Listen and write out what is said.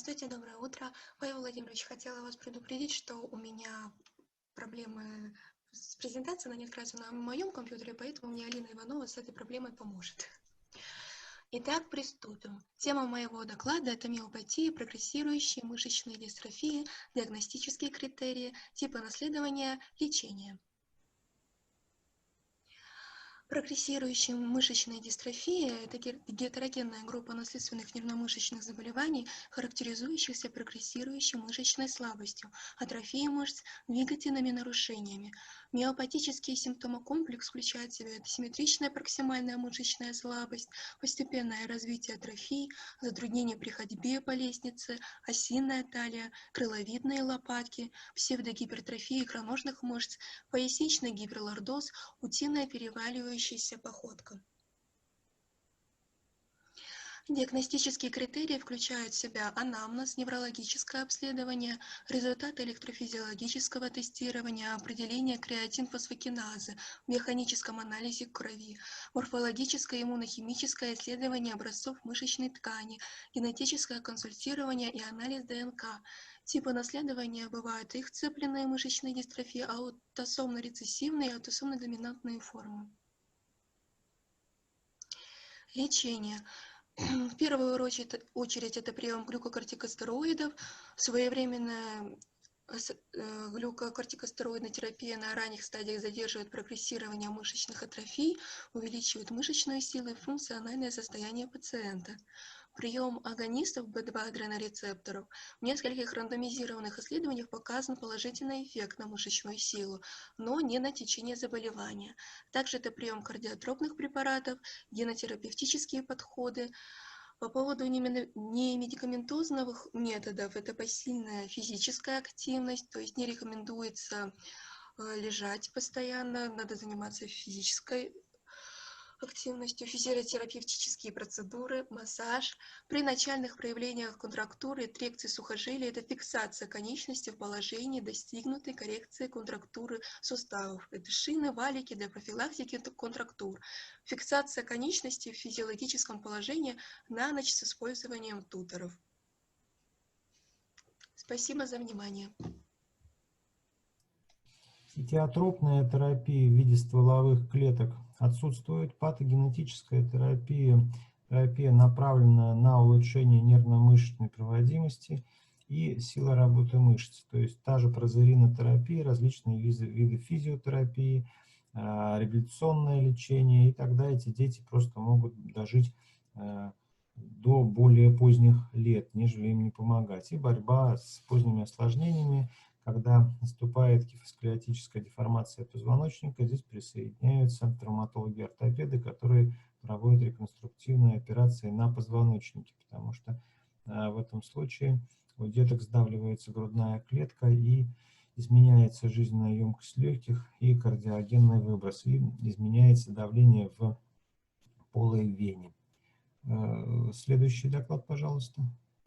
Здравствуйте, доброе утро. Павел Владимирович, хотела вас предупредить, что у меня проблемы с презентацией, она не открывается на моем компьютере, поэтому мне Алина Иванова с этой проблемой поможет. Итак, приступим. Тема моего доклада – это миопатия, прогрессирующие мышечные дистрофии, диагностические критерии, типы наследования, лечение. Прогрессирующие мышечные дистрофии – это гетерогенная группа наследственных нервно-мышечных заболеваний, характеризующихся прогрессирующей мышечной слабостью, атрофией мышц, двигательными нарушениями. Миопатический симптомокомплекс включает в себя симметричная проксимальная мышечная слабость, постепенное развитие атрофии, затруднение при ходьбе по лестнице, осиная талия, крыловидные лопатки, псевдогипертрофия икроножных мышц, поясничный гиперлордоз, утиная переваливающаяся походка. Диагностические критерии включают в себя анамнез, неврологическое обследование, результаты электрофизиологического тестирования, определение креатинфосфокиназы в механическом анализе крови, морфологическое иммунохимическое исследование образцов мышечной ткани, генетическое консультирование и анализ ДНК. Типы наследования бывают их цепленные мышечные дистрофии, аутосомно-рецессивные и аутосомно-доминантные формы. Лечение. В первую очередь это прием глюкокортикостероидов, своевременная глюкокортикостероидная терапия на ранних стадиях задерживает прогрессирование мышечных атрофий, увеличивает мышечную силу и функциональное состояние пациента. Прием агонистов B2-адренорецепторов в нескольких рандомизированных исследованиях показан положительный эффект на мышечную силу, но не на течение заболевания. Также это прием кардиотропных препаратов, генотерапевтические подходы. По поводу немедикаментозных методов, это посильная физическая активность, то есть не рекомендуется лежать постоянно, надо заниматься физической активностью, физиотерапевтические процедуры, массаж. При начальных проявлениях контрактуры, трекции сухожилий – это фиксация конечности в положении достигнутой коррекции контрактуры суставов. Это шины, валики для профилактики контрактур. Фиксация конечности в физиологическом положении на ночь с использованием туторов. Спасибо за внимание. Этиотропная терапия в виде стволовых клеток отсутствует. Патогенетическая терапия, направленная на улучшение нервно-мышечной проводимости и силы работы мышц. То есть та же прозеринотерапия, различные виды физиотерапии, реабилитационное лечение. И тогда эти дети просто могут дожить до более поздних лет, нежели им не помогать. И борьба с поздними осложнениями. Когда наступает кифоскелетическая деформация позвоночника, здесь присоединяются травматологи-ортопеды, которые проводят реконструктивные операции на позвоночнике, потому что в этом случае у деток сдавливается грудная клетка и изменяется жизненная емкость легких и кардиогенный выброс, и изменяется давление в полой вене. Следующий доклад, пожалуйста.